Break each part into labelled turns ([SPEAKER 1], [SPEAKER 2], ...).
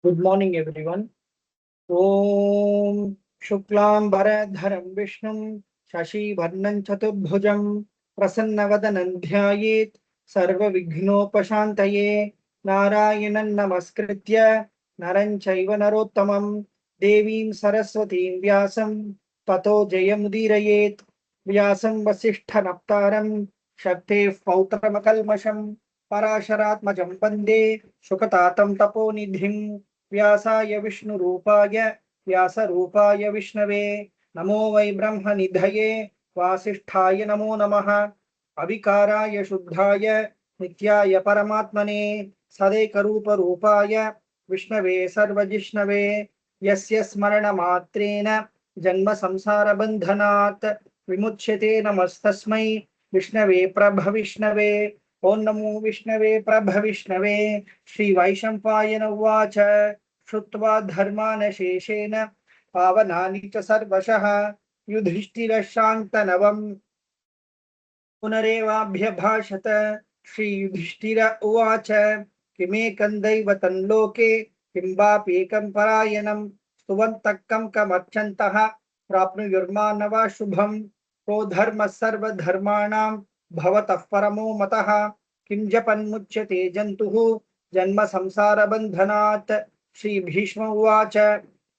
[SPEAKER 1] Good morning, everyone. Om Shuklam Bharadharam Vishnum Shashi Chatubhujam Prasanna Dhyayet Sarva Vighnopashantaye Narayanan Namaskritya Naran Chaiva Narottamam Devim Saraswatim Vyasam Tato Jayamudiraye Vyasam Vasishtha Naptaram Shakte Pautamakalmasham Parasharatmajam Bande Shukatatam Taponidhim व्यासाय विष्णुरूपाय व्यासरूपाय विष्णवे नमो वै ब्रह्मनिधये वासिष्ठाय नमो नमः अविकाराय शुद्धाय नित्याय परमात्मने सदैकरूपरूपाय विष्णवे सर्वजिष्णवे यस्य स्मरणमात्रेण जन्म संसारबन्धनात् विमुच्यते नमस्तस्मै विष्णवे प्रभविष्णवे ओं नमो विष्णवे प्रभविष्णवे श्री वैशंपायन उवाच श्रुत्वा धर्मान् शेषेण पावनानि च सर्वशः युधिष्ठिरशान्तनवम् पुनरेवाभ्यभाषत श्रीयुधिष्ठिर उवाच किमेकं दैवतं लोके किं वाप्येकं परायणं स्तुवन्तः कं कमर्चन्तः प्राप्नुयुर्मानवा शुभं को धर्मः सर्वधर्माणां भवतः परमो मतः किं जपन्मुच्यते जन्तुः जन्म संसार बन्धनात् श्री भीष्म उवाच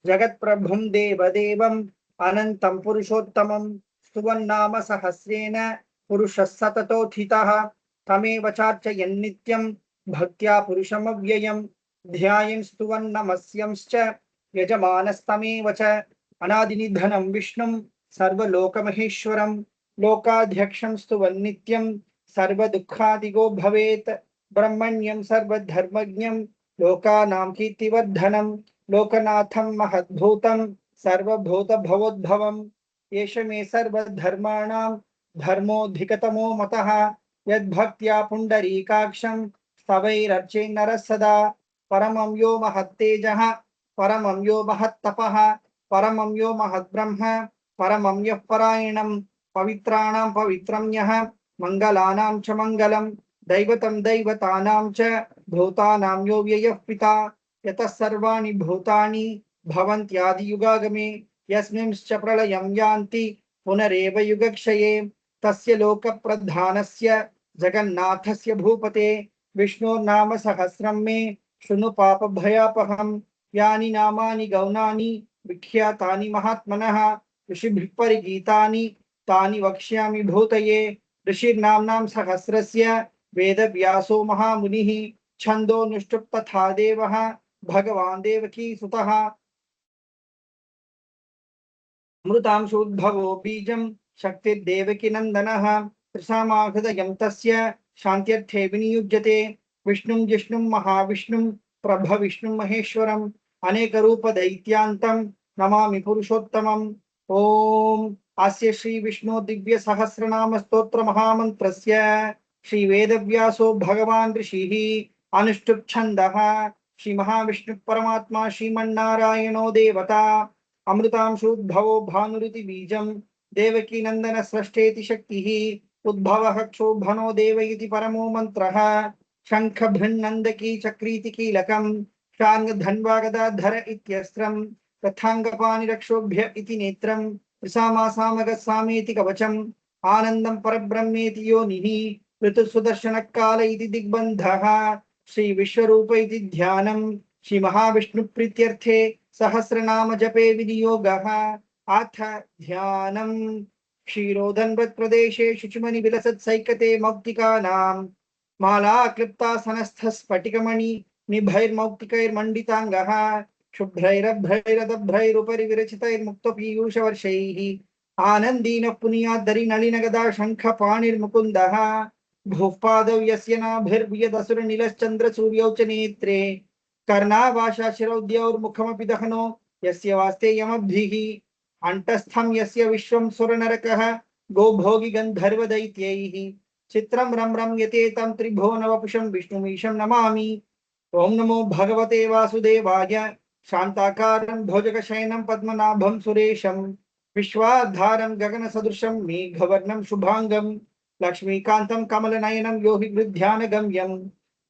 [SPEAKER 1] जगत्प्रभुं देवदेवम् अनन्तं पुरुषोत्तमं स्तुवन्नाम सहस्रेण पुरुषः सततोत्थितः तमेव चार्चयन्नित्यं भक्त्या पुरुषमव्ययं ध्यायं स्तुवन्नमस्यंश्च यजमानस्तमेव च अनादिनिधनं विष्णुं सर्वलोकमहेश्वरं लोकाध्यक्षं स्तुवन्नित्यं सर्वदुःखादिगो भवेत् ब्रह्मण्यं सर्वधर्मज्ञं लोकानां कीर्तिवर्धनं लोकनाथं महद्भूतं सर्वभूतभवोद्भवम् एष मे सर्वधर्माणां धर्मोऽधिकतमो मतः यद्भक्त्या पुण्डरीकाक्षं स्तवैरर्चे नरः सदा परमं यो महत्तेजः परमं यो महत्तपः परमं यो महद्ब्रह्म परमं यः परायणं पवित्राणां पवित्रं यः मङ्गलानां च मङ्गलं दैवतं दैवतानां च भूतानां यो व्ययः पिता यतः सर्वाणि भूतानि भवन्त्यादियुगागमे यस्मिंश्च प्रलयं यान्ति पुनरेव युगक्षये तस्य लोकप्रधानस्य जगन्नाथस्य भूपते विष्णोर्नाम सहस्रं मे शृणु पापभयापहम् यानि नामानि गौणानि विख्यातानि महात्मनः ऋषिभिः परिगीतानि तानि वक्ष्यामि भूतये ऋषिर्नाम्नां सहस्रस्य वेदव्यासो महामुनिः छन्दोनुष्टुप् तथा देवः भगवान् देवकीसुतः अमृतांशोद्भवो बीजं शक्तिर्देवकीनन्दनः त्रिसामाहृदयं तस्य शान्त्यर्थे विनियुज्यते विष्णुं जिष्णुं महाविष्णुं प्रभविष्णुं महेश्वरम् अनेकरूपदैत्यान्तं नमामि पुरुषोत्तमम् ॐ अस्य श्री विष्णु दिव्य सहस्रनाम स्तोत्र महामन्त्रस्य श्री वेदव्यासो भगवान् ऋषिः अनुष्टुप् छन्दः श्री महाविष्णु परमात्मा श्रीमन्नारायणो देवता अमृतांशोद्भवो भानुरिति बीजं देवकी नंदन स्रष्टेति शक्तिः उद्भवः क्षोभनो देव इति परमो मंत्रः शंख भृन्नन्दकी चक्रीति कीलकं शार्ङ्ग धन्वा गदाधर इत्यस्त्रं तथाङ्गपाणि रक्षोभ्य इति नेत्रं त्रिसामासामगस्सामीति कवचम् आनन्दं परब्रह्मेति योनिः ऋतुसुदर्शनकाल इति दिग्बन्धः श्री विश्वरूप इति ध्यानं श्री महाविष्णु प्रीत्यर्थे सहस्रनाम जपे विनियोगः अथ ध्यानं क्षीरोदन्वत् प्रदेशे शुचिमणि विलसत् सैकते मौक्तिकानां माला क्लिप्तासनस्थ स्फटिकमणि निभैर्मौक्तिकैर्मण्डिताङ्गः शुभ्रैरभ्रैरदभ्रैरुपरि विरचितैर्मुक्तपीयूषवर्षैः आनन्दीनः पुनीयाद्धरि नलिनगदा शङ्ख पाणिर्मुकुन्दः भूः पादौ यस्य नाभिर्वियदसुरनिलश्चन्द्रसूर्यौ च नेत्रे कर्णाभाषा शिरौद्यौर्मुखमपि दहनो यस्य वास्ते यमब्धिः अण्टस्थं यस्य विश्वं सुरनरकः गोभोगि गन्धर्वदैत्यैः चित्रं रं रं यतेतं त्रिभुवनवपुषं विष्णुमीशं नमामि ओं नमो भगवते वासुदेवाय शान्ताकारं भुजगशयनं पद्मनाभं सुरेशं विश्वाधारं गगनसदृशं मेघवर्णं शुभांगं लक्ष्मीकान्तं कमलनयनं योगिवृद्ध्यानगम्यं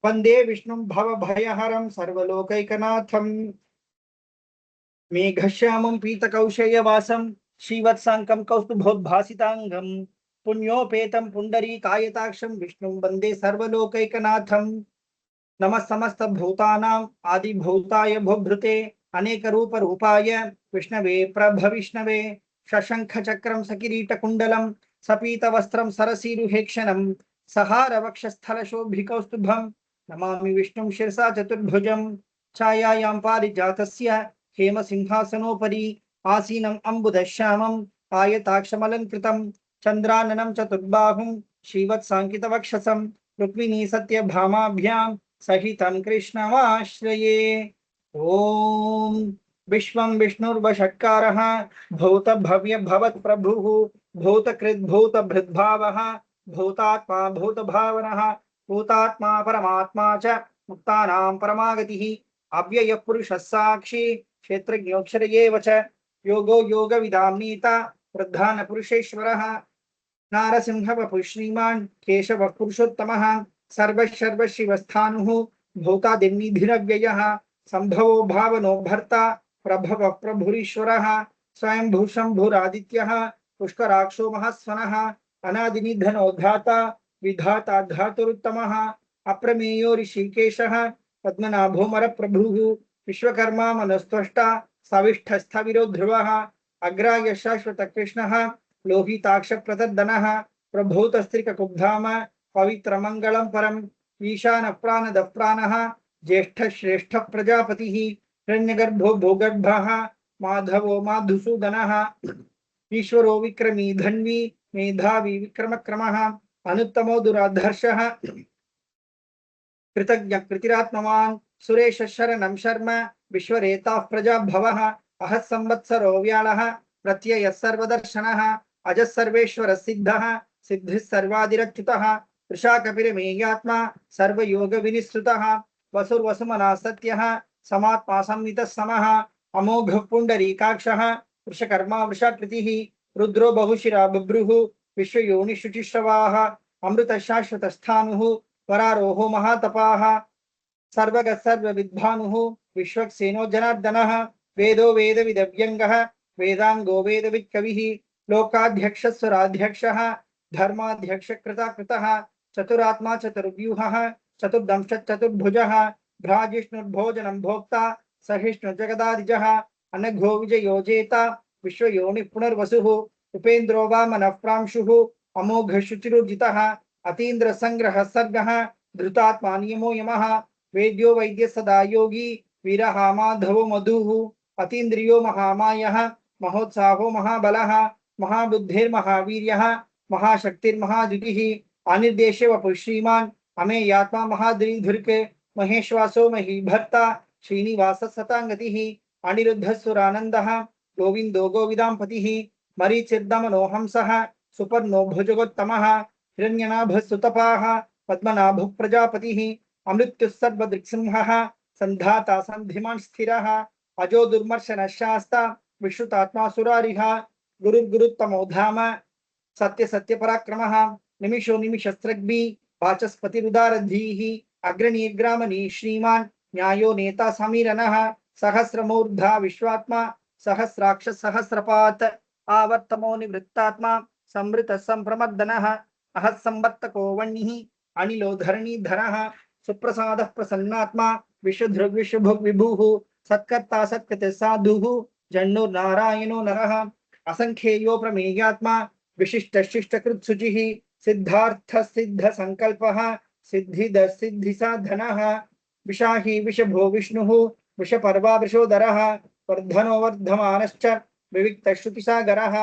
[SPEAKER 1] वंदे विष्णुं भवभयहरं सर्वलोकैकनाथं मेघश्यामं पीतकौशेयवासं श्रीवत्साङ्कं कौस्तुभोद्भासिताङ्गं पुण्योपेतं पुण्डरीकायताक्षं विष्णुं वन्दे सर्वलोकैकनाथं नमः समस्त भूतानां आदिभूताय भूभृते अनेक रूप रूपाय विष्णवे प्रभविष्णवे शशंख चक्रम सकिरीट कुंडलम सपीत वस्त्रम सरसीरुहेक्षणम सहार वक्षस्थल शोभिकौस्तुभम नमामि विष्णुं शिरसा चतुर्भुजं छायायां पारिजातस्य हेम सिंहासनोपरि आसीनम् अम्बुदश्यामम् आयताक्षमलंकृतं चंद्राननं चतुर्बाहुं श्रीवत्साङ्कितवक्षसं रुक्मिणी सत्यभामाभ्यां सहितं कृष्णमाश्रये। ओम विश्वं विष्णुर्वषट्कारः भूत भव्य भवत् प्रभुः भूतकृत् भूत भृद्भावः भूतात्मा भूत भावनः भूतात्मा परमात्मा च मुक्तानां परमागतिः अव्ययः पुरुषः साक्षी क्षेत्रज्ञोऽक्षर एव च योगो योगविदाम्नीता प्रधान पुरुषेश्वरः नारसिंह वपुः श्रीमान् केशवः पुरुषोत्तमः सर्वशर्व शिवस्थानुः भूतादिनिधिरव्ययः संभवो भावनो भर्ता प्रभवः प्रभुरीश्वरः स्वयंभू शम्भुरादित्यः पुष्कराक्षो महास्वनः अनादिनिधनो धाता विधाता धातुरुत्तमः अप्रमेयो ऋषिकेशः पद्मनाभोमरप्रभुः विश्वकर्मा मनस्त्वष्टा सविष्ठस्थविरो ध्रुवः अग्राय शाश्वतकृष्णः लोहिताक्ष प्रतर्दनः प्रभूतस्त्रिककुब्धाम पवित्रमङ्गलं परम् ईशान प्राणदः प्राणः ज्येष्ठ श्रेष्ठ प्रजापतिः हिरण्यगर्भो भूगर्भः माधवो माधुसूदनः ईश्वरो विक्रमी धन्वी मेधावी विक्रमक्रमः अनुत्तमो दुराधर्षः कृतज्ञ कृतिरात्मवान् सुरेश शरणं शर्म विश्वरेताः प्रजा भवः अहः संवत्सरो व्याळः प्रत्ययः सर्वदर्शनः अजः सर्वेश्वर सिद्धः सिद्धिः सर्वादिरच्युतः वृषाकपिरमेयात्मा सर्वयोग विनिश्रुतः वसुर्वसुमना सत्यः समात्मा संवितः समः अमोघः पुण्डरीकाक्षः वृषकर्मा वृषाकृतिः रुद्रो बहुशिरा बभ्रुः विश्वयोनिशुचिश्रवाः अमृत शाश्वतस्थानुः वरारोहो महातपाः सर्वगः सर्वविद्भानुः विश्वक्सेनो जनार्दनः वेदो वेदविदव्यङ्गः वेदांगो वेदवित्कविः लोकाध्यक्षस्वराध्यक्षः धर्माध्यक्षकृताकृतः चतुरात्मा चतुर्व्यूहः चतुर्दंश चतुर्भुजः भ्राजिष्णुर्भोजनं भोक्ता सहिष्णुर्जगदादिजः अनघो विजयोजेता विश्वयोनिः पुनर्वसुः उपेन्द्रो वामनः प्रांशुः अमोघः शुचिरुजितः अतीन्द्र संग्रह सर्गः धृतात्मा नियमो यमः वेद्यो वैद्य सदा योगी वीरः माधवो मधुः अतीन्द्रियो महामायः महोत्साहो महाबलः महाबुद्धिर्महावीर्यः महाशक्तिर्महाद्युतिः अनिर्देशे वपुः श्रीमान् अमेयात्मा महाद्रिधुर्क महेश्वासो महीभर्ता श्रीनिवासः सताङ्गतिः अनिरुद्धः गोविन्दो गोविदाम्पतिः मरीचिर्दमनो हंसः सुपर्णो भुजगोत्तमः हिरण्यनाभः सुतपाः पद्मनाभः प्रजापतिः अमृत्युः सर्वदृक्सिंहः सन्धाता सन्धिमान् स्थिरः अजो दुर्मर्शनः शास्ता विश्रुतात्मा सुरारिः गुरुर्गुरुत्तमो धाम सत्य सत्य पराक्रमः निमिषो निमिषस्रग्भि वाचस्पतिरुदारधीः अग्रणीग्रामणी श्रीमान् न्यायो नेता समीरनः सहस्रमूर्धा विश्वात्मा सहस्राक्ष सहस्रपात आवर्तमो निवृत्तात्मा संवृत संप्रमर्दनः अहः संवर्तको वह्निः अनिलो धरणीधरः सुप्रसादः प्रसन्नात्मा विशुद्धृग् विशुभुग् विभुः सत्कर्ता सत्कृतः साधुः जन्नो नारायणो नरः असंख्येयो प्रमेयात्मा विशिष्ट शिष्टकृत शुचिः सिद्धार्थ सिद्ध संकल्पः सिद्धिद सिद्धि साधनः विशाही विषभो विष्णुः विषपर्वा वृषोदरः वर्धनो वर्धमानश्च विविक्त श्रुतिसागरः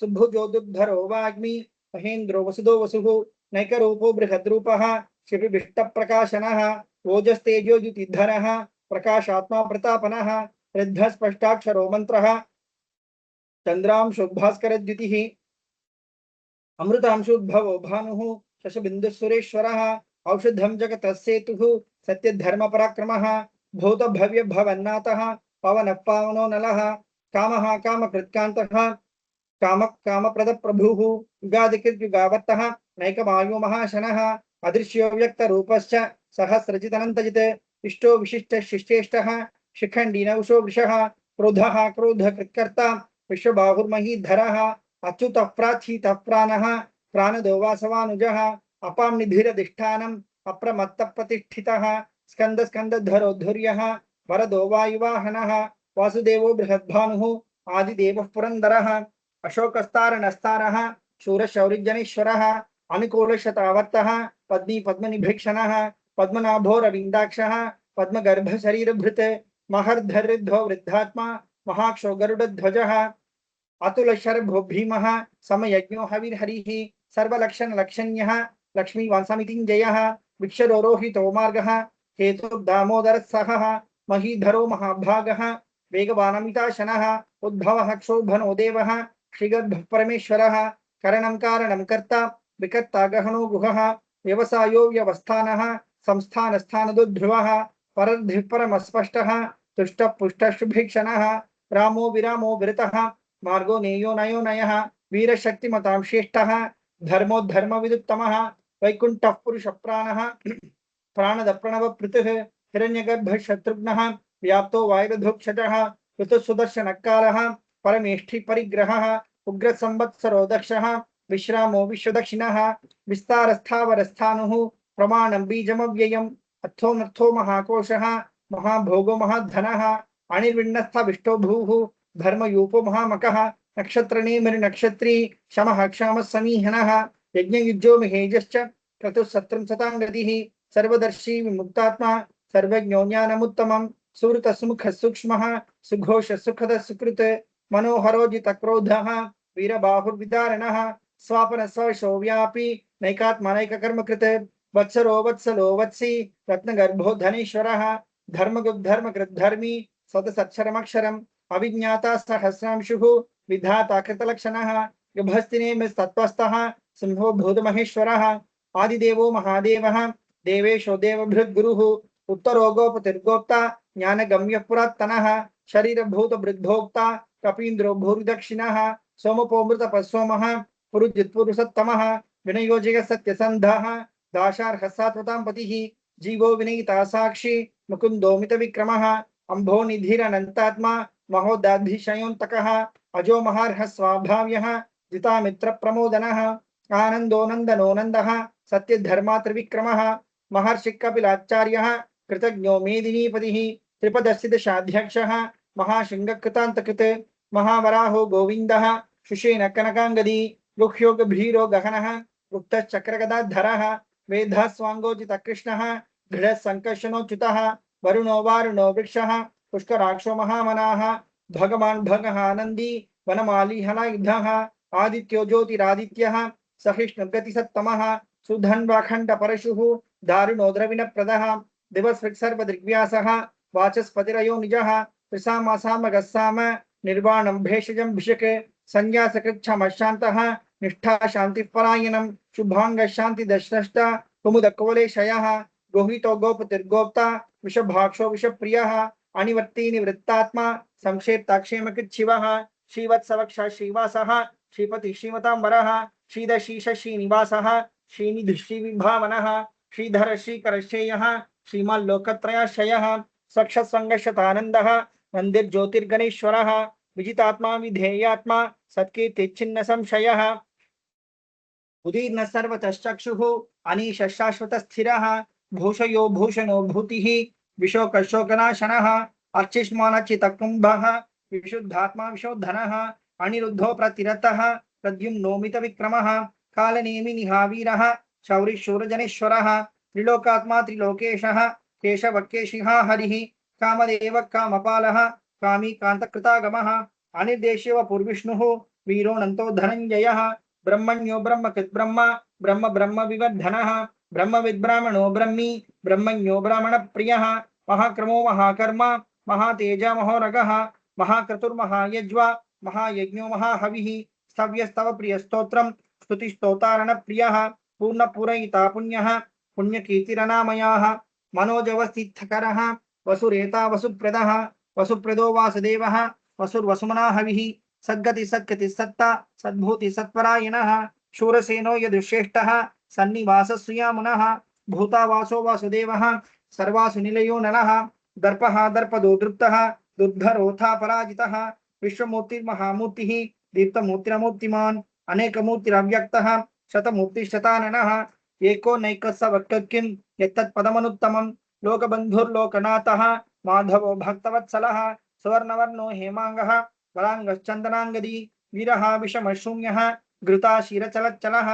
[SPEAKER 1] सुभुजो दुर्धरो वाग्मी महेन्द्रो वसुदो वसुः नैकरूपो बृहद्रूपः शिविष्टप्रकाशनः ओजस्तेजो द्युतिधरः प्रकाशात्मा प्रतापनः वृद्धः स्पष्टाक्षरो मन्त्रः चन्द्रांशोद्भास्करद्युतिः अमृतांशोद्भवो भानुः शशबिन्दुसुरेश्वरः औषधं जगतः सेतुः सत्यधर्मपराक्रमः भूत भव्य भवन्नाथः पवनः पावनो नलः कामः कामकृत्कान्तः काम कामप्रद प्रभुः युगादिकृत युगावत्तः नैकमायो महाशनः अदृश्यो व्यक्त रूपश्च सहस्रजितनन्तजित् इष्टो विशिष्ट शिष्टेष्टः शिखण्डी नवशो वृषः क्रोधः क्रोधकृत्कर्ता विश्वबाहुर्महीधरः अच्युतः प्राचीतः प्राणः प्राणदो वासवानुजः अपां निधिरधिष्ठानम् अप्रमत्तप्रतिष्ठितः स्कंद स्कंदधरोद्धुर्यः वरदो वायुवाहनः वासुदेवो बृहद्भानुः आदिदेवः पुरन्दरः अशोकस्तारणस्तारः शूरशौरिजनेश्वरः अनुकूलशतावर्तः पद्मी पद्मनिभीक्षणः पद्मनाभोरविन्दाक्षः पद्मगर्भशरीरभृत् महर्धरिध्वो वृद्धात्मा महाक्षो गरुडध्वजः अतुलशर्भो भीमः समयज्ञो हविर्हरिः सर्वलक्षणलक्षण्यः लक्ष्मीवासमितिञ्जयः विक्षरोहितो मार्गः हेतुर्दामोदरः सहः महीधरो महाभागः वेगवानमिताशनः उद्भवः क्षोभनो देवः श्रीगर्भः परमेश्वरः करणं कारणं कर्ता विकर्ता गहनो गुहः व्यवसायो व्यवस्थानः संस्थानस्थानदुर्ध्रुवः परर्धिः परमस्पष्टः तुष्टः पुष्टः शुभीक्षणः रामो विरामो विरतः मार्गो नेयो नयो नयः वीरशक्तिमतां श्रेष्ठः धर्मोद्धर्मविदुत्तमः वैकुण्ठः पुरुषप्राणः प्राणदप्रणवपृतः हिरण्यगर्भः शत्रुघ्नः व्याप्तो वायुरधोक्षजः ऋतुसुदर्शनकालः परमेष्ठि परिग्रहः उग्रसंवत्सरो दक्षः विश्रामो विश्वदक्षिणः विस्तारस्थावरस्थानुः प्रमाणं बीजमव्ययम् अर्थोऽनर्थो महाकोशः महाभोगो महाधनः अनिर्विण्णस्थविष्टो भूः धर्मयूपो महामकः नक्षत्रनेमिर्नक्षत्री शमः क्षामः समीहनः यज्ञयुज्यो महेजश्च क्रतुः सतां गतिः सर्वदर्शी विमुक्तात्मा सर्वज्ञो ज्ञानमुत्तमं सुहृतसुमुखः सूक्ष्मः सुघोष सुखद सुकृत मनोहरो जितक्रोधः वीरबाहुर्विदारणः स्वापन स्वशो व्यापी नैकात्मनैककर्मकृत वत्सरो वत्सलो वत्सी रत्नगर्भो धनेश्वरः धर्मकृद्धर्मी सतसत्क्षरमक्षरम् अविज्ञाता सहस्रांशुः विधाता कृतलक्षणः गभस्तिनेमिस्तत्त्वस्तः सिंहो भूतमहेश्वरः आदिदेवो महादेवः देवेशो देवभृद्गुरुः उत्तरो गोपतिर्गोप्ता ज्ञानगम्यः पुरात्तनः शरीरभूतभृद्भोक्ता कपीन्द्रो भूरिदक्षिणः सोमपोमृतपस्सोमः पुरुजित्पुरुषोत्तमः विनयोजिग सत्यसन्धः दाशार्हः सात्वतां पतिः जीवो विनयिता साक्षी मुकुन्दोमित विक्रमः अम्भो निधिरनन्तात्मा महोदाधिशयोऽन्तकः अजो महार्हः स्वाभाव्यः जितामित्र प्रमोदनः आनन्दो नन्दनो नन्दः सत्यधर्मा त्रिविक्रमः महर्षि कपिलाचार्यः कृतज्ञो मेदिनीपतिः त्रिपदस्थिदशाध्यक्षः महाशृङ्गकृतान्तकृत् महावराहो गोविन्दः शुशेन कनकाङ्गदी गुह्यो गभीरो गहनः गुप्तश्चक्रगदाधरः वेदः स्वाङ्गोचितकृष्णः दृढः सङ्कर्षणोच्युतः वरुणो वारुणो वृक्षः पुष्कराक्षो महामनाः भगवान् भगः आनन्दी वनमाली हलायुधः आदित्यो ज्योतिरादित्यः सहिष्णुगतिसत्तमः सुधन्वाखण्डपरशुः दारुणो द्रविणप्रदः दिवसृक्सर्वदृग्व्यासः वाचस्पतिरयो निजः त्रिसामासामगस्साम निर्वाणं भेषजं भिषक् संज्ञासकृच्छमशान्तः निष्ठा शान्तिपरायणं शुभाङ्गशान्तिदशनष्टा कुमुदकोलेशयः गोहितो गोपतिर्गोप्ता विषभाक्षो विषप्रियः अनिवर्ती निवृत्तात्मा संक्षेप्ताक्षेमकृच्छिवः श्रीवत्सवक्ष श्रीवासः श्रीपति श्रीमतांबरः श्रीदशीष श्रीनिवासः श्रीनिधि श्रीविभावनः श्रीधर श्रीकरश्रेयः श्रीमल्लोकत्रयाश्रयः सक्षसङ्गशतानन्दः नन्दिर्ज्योतिर्गणेश्वरः विजितात्मा विधेयात्मा सत्कीर्तिच्छिन्न संशयः उदीर्न सर्वतश्चक्षुः अनीश शाश्वत स्थिरः भूषयो भूषणो भूतिः विशोकशोकनाशनः अर्चिष्मानचितकुम्भः विशुद्धात्मा विशोधनः अनिरुद्धो प्रतिरतः प्रद्युम्नोमित विक्रमः कालनेमि निहावीरः शौरिशूरजनेश्वरः त्रिलोकात्मा त्रिलोकेशः केशवकेशिहा हरिः कामदेव कामपालः कामी कान्तकृतागमः अनिर्देश्यव पूर्विष्णुः वीरोऽनन्तो धनञ्जयः ब्रह्मण्यो ब्रह्मकृत् ब्रह्म ब्रह्म ब्रह्म विवर्धनः ब्रह्मविद्ब्राह्मणो ब्रह्मी ब्रह्मण्यो ब्राह्मणप्रियः महाक्रमो महाकर्मा महातेजा महोरगः महाक्रतुर्महायज्वा महायज्ञो महाहविः स्तव्यस्तव प्रियस्तोत्रम् स्तुतिस्तोतारणप्रियः पूर्णपूरयिता पुण्यः पुण्यकीर्तिरनामयाः मनोजवस्थितकरः वसुरेता वसुप्रदः वसुप्रदो वासुदेवः वसुर्वसुमना हविः सद्गति सत्कति सत्ता सद्भूति सत्परायणः शूरसेनो यदुश्रेष्ठः सन्निवासः सुयामुनः भूतावासो वासुदेवः सर्वासु निलयो नलः दर्पः दर्पदो दृप्तः दुर्धरोऽथा पराजितः विश्वमूर्तिर्महामूर्तिः दीप्तमूर्तिरमूर्तिमान् अनेकमूर्तिरव्यक्तः शतमूर्तिशताननः एको नैकस्य वक्तकिं यत्तत्पदमनुत्तमं लोकबन्धुर्लोकनाथः माधवो भक्तवत्सलः सुवर्णवर्णो हेमाङ्गः वराङ्गश्चन्दनाङ्गदी वीरः विषमशून्यः घृताशीरचलच्चलः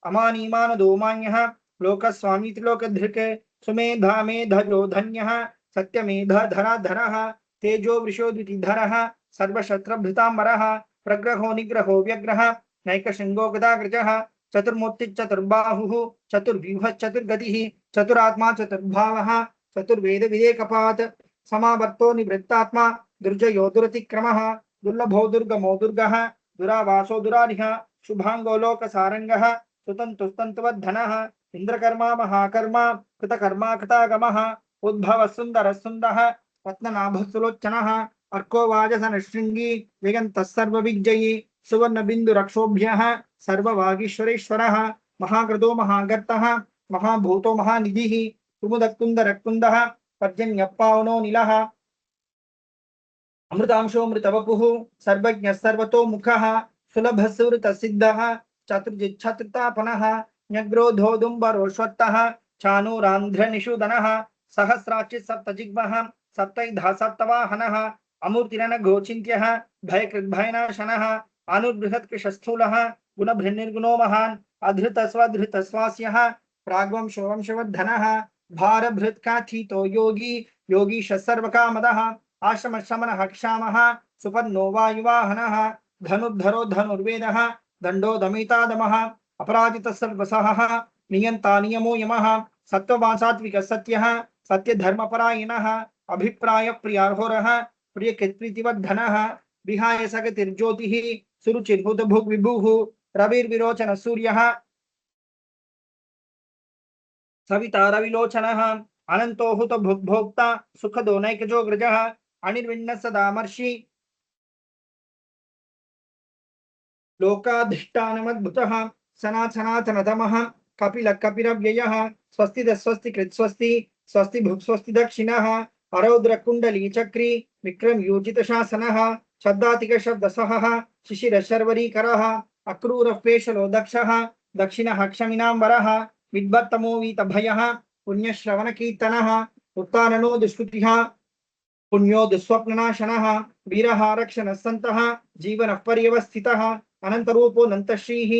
[SPEAKER 1] अमानीमानदोमान्यः लोकस्वामी त्रिलोकधृक् सुमेधामेधयो धन्यः सत्यमेधधराधरः तेजो वृषोद्युतिधरः सर्वशस्त्रभृताम्बरः प्रग्रहो निग्रहो व्यग्रः नैकशृङ्गो गदाग्रजः चतुर्मूर्तिश्चतुर्बाहुः चतुर्व्यूहश्चतुर्गतिः चतुरात्मा चतुर्भावः चतुर्वेद विवेकपात् समावर्तो निवृत्तात्मा दुर्जयो दुरतिक्रमः दुर्लभो दुर्गमो दुर्गः दुरावासो दुरारिः शुभांगो लोकसारंगः सुतन्तुस्तन्तवद्धनः इंद्रकर्मा महाकर्मा कृतकर्मा कृतागमः उद्भव सुंदर सुंदः रत्ननाभसुलोचनः अर्को वाजसनशृंगी विगन्तः सर्वविजयी सुवर्ण बिंदु रक्षोभ्यः सर्ववागीश्वरेश्वरः महाकृतो महागर्तः महाभूतो महानिधिः कुमुदकुन्दरकुन्दः पर्जन्यपावनो नीलः अमृतांशो मृतवपुः सर्वज्ञः सर्वतोमुखः सुलभः सुहृतसिद्धः चतुर्जिच्छत्रतापनः न्यग्रोधोदुम्बरोश्वत्तः चाणूरान्ध्रनिषूदनः सहस्राचित् सप्तजिह्वः सप्तैधा सप्तवाहनः अमूर्तिरनघोचिन्त्यः भयकृद्भयनाशनः अनुर्बृहत्कृशस्थूलः गुणभृन्निर्गुणो महान् अधृतस्वधृतस्वास्यः प्राग्वंशो वंशवर्धनः भारभृत्काथितो योगी योगीश सर्वकामदः आश्रम शमनः क्षामः सुपन्नो वायुवाहनः धनुर्धरो धनुर्वेदः दण्डो दमितादमः अपराजितः सर्वसहः नियन्ता नियमो यमः सत्त्ववान् सात्विकः सत्यः सत्यधर्मपरायणः अभिप्राय प्रियार्होरः प्रियकृत्प्रीतिवर्धनः विहाय सगतिर्ज्योतिः सुरुचिर्भुतभुग् विभुः रविर्विरोचन सूर्यः सविता रविलोचनः अनंतो हुत भुग्भोक्ता सुखदो नैकजो ग्रजः अनिर्विण्ण सदामर्षि लोकाधिष्ठानमद्भुतः सनातनतमः कपिल कपिरव्ययः स्वस्ति स्वस्ति कृत् स्वस्ति स्वस्ति भुक् स्वस्ति दक्षिणः अरौद्र कुंडली चक्री विक्रम योजित शासनः शब्दातिक शब्दसहः शिशिर शर्वरीकरः अक्रूर पेशलो दक्षः दक्षिणः क्षमिनाम्बरः विद्वत्तमो वीतभयः पुण्यश्रवण कीर्तनः उत्तारणो दुष्कृतिः पुण्यो दुःस्वप्ननाशनः वीरः रक्षणः सन्तः जीवनः पर्यवस्थितः अनन्तरूपो नन्तश्रीः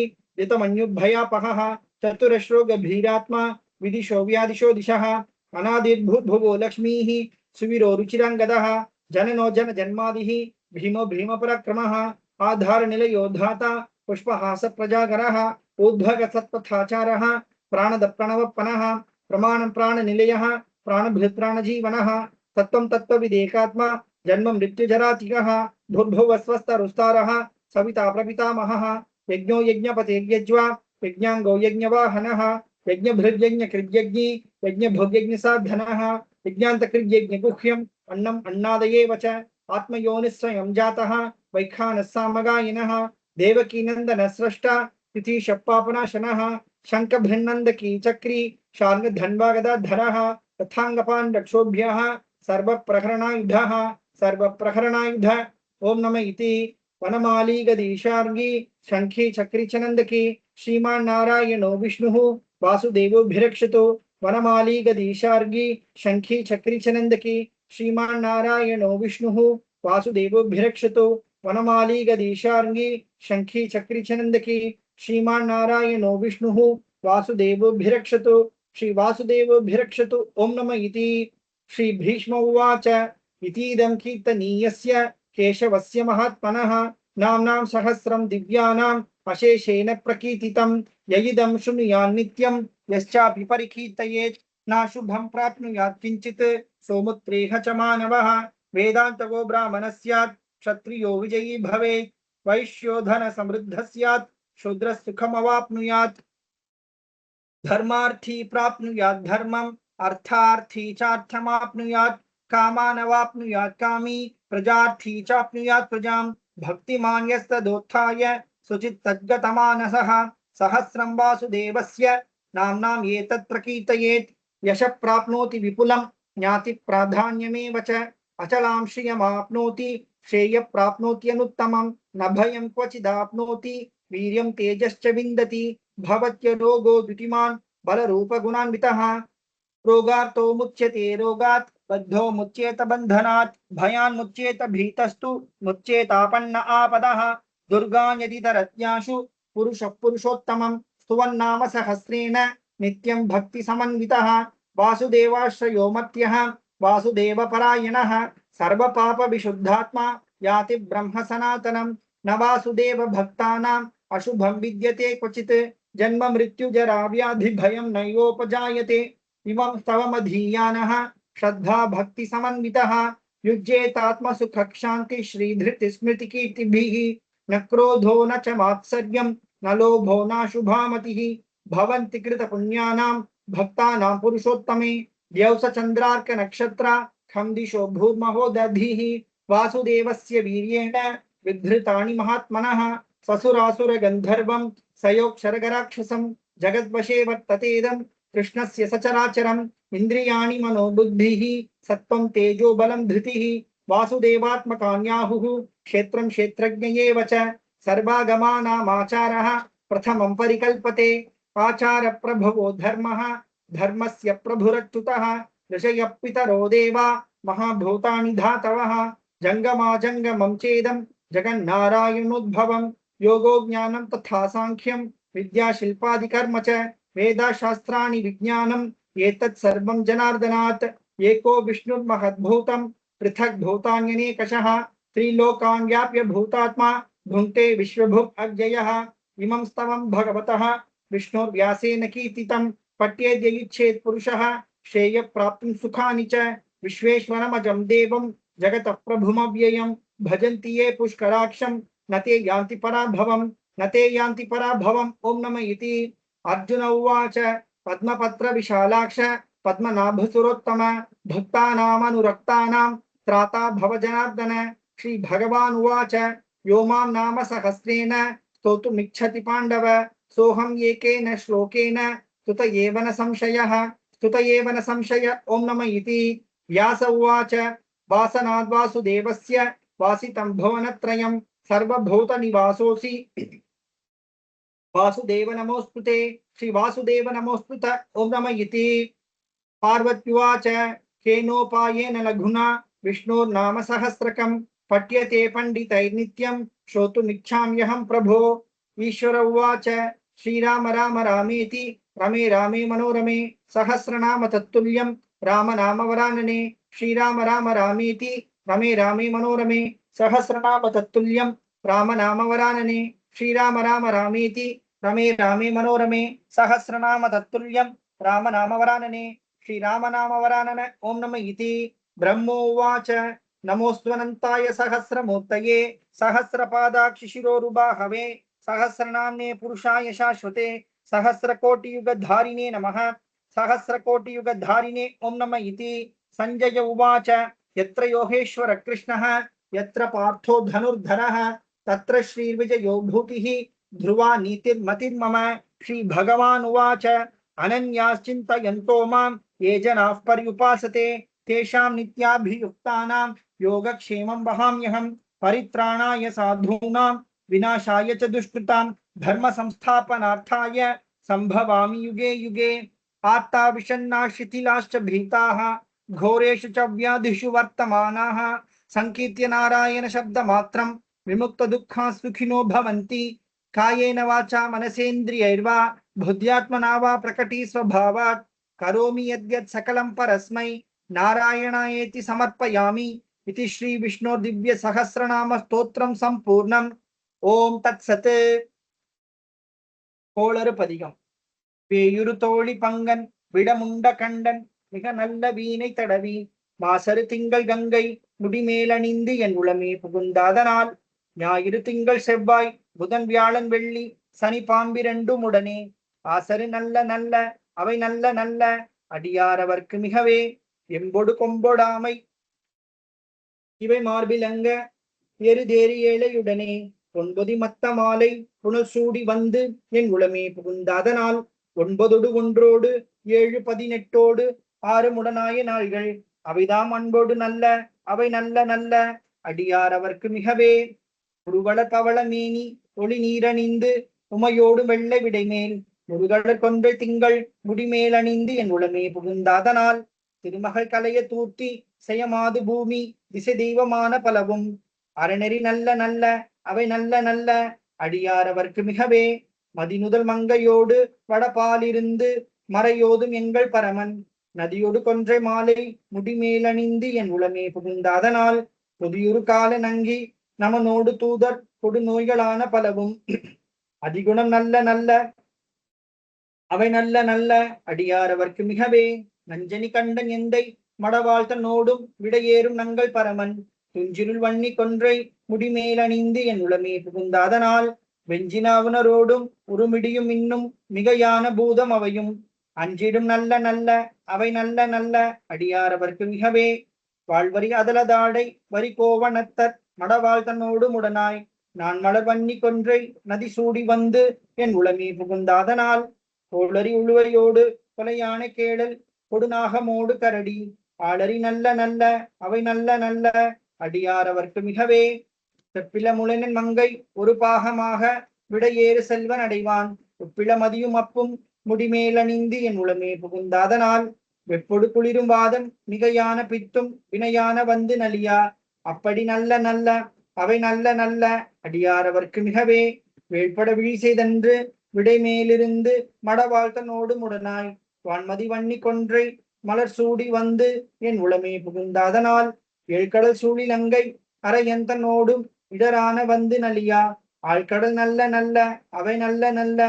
[SPEAKER 1] ऋतमन्युभयापहः चतुरश्रो गभीरात्मा विदिशो व्यादिशो दिशः अनादिर्भूर्भुवो लक्ष्मीः सुवीरो रुचिराङ्गदः जननो जन जन्मादिः भीमो भीमपराक्रमः आधार निलयो धाता पुष्पहास प्रजागरः उद्भग सत्पथाचारः प्राणद प्रणवपनः प्रमाण प्राण निलयः प्राणभृत् प्राणजीवनः तत्त्वं तत्त्वविदेकात्मा जन्म मृत्युजरातिकः भूर्भुवः स्वस्तरुस्तारः सविता प्रपितामहः यज्ञो यज्ञपतिर्यज्वा यज्ञाङ्गो यज्ञवाहनः यज्ञभृद्यज्ञकृद्यज्ञी यज्ञभोग्यज्ञसाधनः यज्ञान्तकृद्यज्ञगुह्यम् अन्नम् अन्नादयेव च आत्मयोनिः स्वयं जातः वैखानः सामगायिनः देवकीनन्दनः स्रष्टा तिथिशप्पापनाशनः शङ्खभृन्नन्दकी चक्री शार्ङ्गधन्वागदाधरः तथाङ्गपाण्डक्षोभ्यः सर्वप्रहरणायुधः सर्वप्रहरणायुध ओम नमः इति वनमाली गदीशार्गी शंखी चक्री चनंदकी श्रीमान नारायणो विष्णुः वासुदेवोभिरक्षतु वनमाली गदीशार्गी शंखी चक्री चनंदकी श्रीमान नारायणो विष्णुः वासुदेवोभिरक्षतु वनमाली गदीशार्गी शंखी चक्री चनंदकी श्रीमान नारायणो विष्णुः वासुदेवोभिरक्षतु श्री वासुदेवोभिरक्षतु ओम नमः इति श्री भीष्म उवाच इतीदं कीर्तनीयस्य केशवस्य महात्मनः नाम्नां सहस्रं दिव्यानाम् अशेषेण प्रकीर्तितं ययिदं शृणुयान् नित्यं यश्चापि परिकीर्तयेत् नाशुभं प्राप्नुयात् किञ्चित् सौमुत्रेह च मानवः वेदान्तको ब्राह्मणः स्यात् क्षत्रियो विजयी भवेत् वैश्यो धन समृद्धः स्यात् शूद्रः सुखमवाप्नुयात् धर्मार्थी प्राप्नुयात् धर्मम् अर्थार्थी चार्थमाप्नुयात् कामानवाप्नुयात् कामी प्रजार्थी चाप्नुयात् प्रजां भक्तिमान् यस्तदोत्थाय सुचित्तद्गतमानसः सहस्रं वासुदेवस्य नाम्नाम् एतत् प्रकीर्तयेत् यशः प्राप्नोति विपुलं ज्ञाति प्राधान्यमेव च अचलां श्रियमाप्नोति श्रेयः प्राप्नोत्यनुत्तमं न भयं क्वचिदाप्नोति वीर्यं तेजश्च विन्दति भवत्य रोगो द्युतिमान् बलरूपगुणान्वितः रोगार्तो मुच्यते रोगात् बद्धो मुच्येत बन्धनात् भयान् मुच्येत भीतस्तु मुच्येतापन्न आपदः दुर्गान् यदि तरत्याशु पुरुषः पुरुषोत्तमं स्तुवन्नाम सहस्रेण नित्यं भक्ति समन्वितः वासुदेवाश्रयो मर्त्यः वासुदेवपरायणः सर्वपाप विशुद्धात्मा याति ब्रह्म सनातनं न वासुदेव भक्तानाम् अशुभं विद्यते क्वचित् जन्म मृत्यु जरा व्याधि भयं नैवोपजायते इमं स्तवमधीयानः श्रद्धा भक्ति समन्वितः युज्येतात्मसुख शांति श्रीधृति स्मृति कीर्तिभिः न क्रोधो न च मात्सर्यं न लोभो न शुभामतिः भवन्ति कृत पुण्यानां भक्तानां पुरुषोत्तमे द्यौस चन्द्रार्क नक्षत्रा खं दिशो भूर्महो दधिः वासुदेवस्य वीर्येण विधृतानि महात्मनः ससुरासुर गन्धर्वं सयोक्षरगराक्षसं जगद्वशे वर्ततेदं कृष्णस्य सचराचरम् इंद्रियाणि मनोबुद्धिः सत्त्वं तेजो बलं धृतिः वासुदेवात्मकान्याहुः क्षेत्रं क्षेत्रज्ञ एव च सर्वागमानामाचारः प्रथमं परिकल्पते आचार प्रभवो धर्मः धर्मस्य प्रभुरच्युतः ऋषयः पितरो देवा महाभूतानि धातवः जङ्गमाजङ्गमं चेदं जगन्नारायणोद्भवं योगो ज्ञानं तथा सांख्यं विद्या शिल्पादिकर्म च वेदाशास्त्राणि विज्ञानम् एतत् सर्वं जनार्दनात् एको विष्णुर्महद्भूतं पृथक् भूतान्यनेकशः त्रिलोकान् व्याप्य भूतात्मा भुङ्क्ते विश्वभुक् अव्ययः इमं स्तवं भगवतः विष्णुर्व्यासेन कीर्तितं पठ्येद्य इच्छेत् पुरुषः श्रेयः प्राप्तुं सुखानि च विश्वेश्वरमजं देवं जगतः प्रभुमव्ययं भजन्ति ये पुष्कराक्षं न ते यान्ति पराभवं न ते यान्ति पराभवम् ॐ नमः इति अर्जुन उवाच पद्मपत्र विशालाक्ष पद्मनाभसुरोत्तम भक्तानामनुरक्तानां त्राता भव जनार्दन श्री भगवान् उवाच यो मां नाम सहस्रेण स्तोतुमिच्छति पाण्डव सोऽहम् एकेन श्लोकेन स्तुत एव न संशयः स्तुत एव न संशय ॐ नमः इति व्यास उवाच वासनाद् वासुदेवस्य वासितं भुवनत्रयं सर्वभूतनिवासोऽसि वासुदेव नमोस्तुते श्री वासुदेव नमोस्तुत ओम नमः इति पार्वत्युवाच केनोपायेन लघुना विष्णोर्नाम सहस्रकं पठ्यते पंडितैर्नित्यं श्रोतुमिच्छाम्यहं प्रभो ईश्वर उवाच श्रीराम राम रामेति रमे रामे मनोरमे सहस्रनाम तत्तुल्यं राम नाम वरानने श्रीराम राम रामेति रमे रामे मनोरमे सहस्रनाम तत्तुल्यं राम नाम वरानने श्रीराम राम रामेति रमे रामे मनोरमे सहस्रनाम तत्तुल्यं राम नाम वरानने श्रीराम नाम वरानन ओम नमः इति ब्रह्मोवाच नमोऽस्त्वनन्ताय सहस्रमूर्तये सहस्रपादाक्षि शिरोरुबाहवे सहस्रनाम्ने पुरुषाय शाश्वते सहस्रकोटियुगधारिणे नमः सहस्रकोटियुगधारिणे ओम नमः इति संजय उवाच यत्र योगेश्वर कृष्णः यत्र पार्थो धनुर्धरः तत्र श्रीर्विजयो भूतिः ध्रुवा नीतिर्मतिर्मम श्री भगवान् उवाच अनन्याश्चिन्तयन्तो मां ये जनाः पर्युपासते तेषां नित्याभियुक्तानां योगक्षेमं वहाम्यहं परित्राणाय साधूनां विनाशाय च दुष्कृतां धर्म संस्थापनार्थाय संभवामि युगे युगे आर्ता विषण्णा शिथिलाश्च भीताः घोरेषु च व्याधिषु वर्तमानाः संकीर्त्य नारायण शब्दमात्रं विमुक्त दुःखा सुखिनो भवन्ति कायेन वाचा मनसेन्द्रियैर्वा बुद्ध्यात्मना वा प्रकटी स्वभावात् करोमि यद्यत् सकलं परस्मै नारायणायेति समर्पयामि इति श्री विष्णु दिव्य सहस्रनाम स्तोत्रं संपूर्णम् ओम तत्सत् கோளறு பதிகம் வேயுறு தோழி பங்கன் விடமுண்ட கண்டன் மிக நல்ல வீணை தடவி மாசரு திங்கள் கங்கை முடிமேலணிந்து என் உளமே புகுந்தாதனால் ஞாயிறு திங்கள் செவ்வாய் புதன் வியாழன் வெள்ளி சனி பாம்பிரண்டும் உடனே ஆசரு நல்ல நல்ல அவை நல்ல நல்ல அடியாரவர்க்கு மிகவே எம்பொடு கொம்பொடாமை இவை மார்பிலங்க எருதேறி ஏழையுடனே பொன்பொதி மத்த மாலை புனல் சூடி வந்து என் உளமே புகுந்தாதனால் 9 ஒன்றோடு 7 18 6 முடனாய நாள்கள் அவைதாம் அன்போடு நல்ல அவை நல்ல நல்ல அடியார் அவர்க்கு மிகவே உருவள பவள மேனி ஒளி நீரணிந்து உமையோடு வெள்ளை விடைமேல் முருகடற் கொன்றை திங்கள் முடிமேல் அணிந்து என் உளமே புகுந்தாதனால் திருமகள் கலைய தூர்த்தி செயமாது பூமி திசை தெய்வமான பலவும் அறநெறி நல்ல நல்ல அவை நல்ல நல்ல அடியார் அவர்க்கு மிகவே மதிநுதல் மங்கையோடு வடபாலிருந்து மறையோதும் எங்கள் பரமன் நதியோடு கொன்றை மாலை முடிமேலணிந்து என் உளமே புகுந்தாதனால் பொதியுறு கால நங்கி நமனோடு தூதர் கொடு நோய்களான பலவும் அதிகுணம் நல்ல நல்ல அவை நல்ல நல்ல அடியார் அவர்க்கு மிகவே நஞ்சனி கண்டன் எந்தை மடவாழ்த்தனோடும் விடையேறும் நங்கள் பரமன் துஞ்சிருள் வன்னி கொன்றை முடிமேலணிந்து என் உளமே புகுந்தாதனால் வெஞ்சினாவுனரோடும் உருமிடியும் இன்னும் மிகையான பூதம் அவையும் அஞ்சிடும் நல்ல நல்ல அவை நல்ல நல்ல அடியார் அவர்க்கு மிகவே வாழ்வரி அதலதாடை வரி கோவணத்தர் மடவாழ்த்தனோடு முடனாய் நான் மலர் வன்னி கொன்றை நதி சூடி வந்து என் உளமே புகுந்தாதனால் கோளறி உழுவையோடு கொலையான கேளல் கொடுநாகமோடு கரடி ஆளறி நல்ல நல்ல அவை நல்ல நல்ல அடியார் அவர்க்கு மிகவே செப்பில முளனின் மங்கை ஒரு பாகமாக விடையேறு செல்வன் அடைவான் உப்பிள மதியும் அப்பும் முடிமேலணிந்து என் உளமே புகுந்தாதனால் வெப்பொடு குளிரும் வாதம் மிகையான பித்தும் வினையான வந்து நலியா அப்படி நல்ல நல்ல அவை நல்ல நல்ல அடியார் அவர்க்கு மிகவே வேள்பட விழி செய்தன்று விடைமேலிருந்து மடவாழ்த்தனோடு முடனாய் வான்மதி வன்னி கொன்றை மலர் சூடி வந்து என் உளமே புகுந்தாதனால் ஏழ்கடல் சூழிலங்கை அரையந்தனோடும் இடரான வந்து நலியா ஆழ்கடல் நல்ல நல்ல அவை நல்ல நல்ல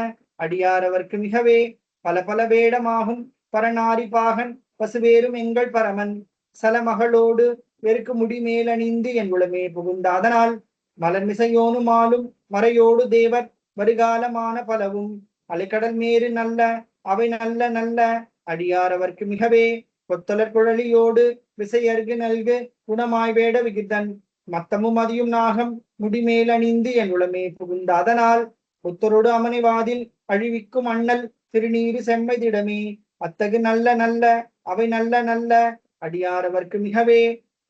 [SPEAKER 1] அடியார் அவர்க்கு மிகவே பல பல வேடமாகும் பரநாரி பாகன் பசுவேறும் எங்கள் பரமன் சலமகளோடு வெறுக்கு முடிமேலணிந்து என் உளமே புகுந்தாதனால் மலர்மிசையோனும் ஆளும் மறையோடு தேவர் வருகாலமான பலவும் அலைக்கடல் மேறு நல்ல அவை நல்ல நல்ல அடியார் அவர்க்கு மிகவே கொத்தலர் குழலியோடு விசையர்கு நல்கு குணமாய் வேட விகிதன் மத்தமும் மதியும் நாகம் முடிமேலணிந்து என் உளமே புகுந்தாதனால் புத்தரோடு அமனைவாதில் அழிவிக்கும் அண்ணல் திருநீரு செம்மைதிடமே அத்தகு நல்ல நல்ல அவை நல்ல நல்ல அடியார் அவர்க்கு மிகவே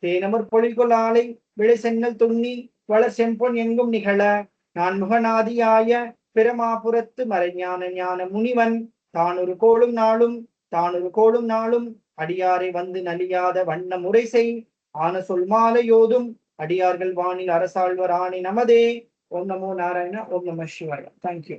[SPEAKER 1] தேனமர் பொழில்கொள் ஆலை விளை சென்னல் துண்ணி வளர் செம்பொன் எங்கும் நிகழ நான் முகநாதியாய பிரமாபுரத்து மறைஞான ஞான முனிவன் தானொரு கோளும் நாளும் அடியாரை வந்து நலியாத வண்ண முறை செய் ஆன சொல் மாலையோதும் அடியார்கள் வானில் அரசாழ்வர் ஆணை நமதே. ஓம் நமோ நாராயண. ஓம் நம சிவாய. தேங்க்யூ.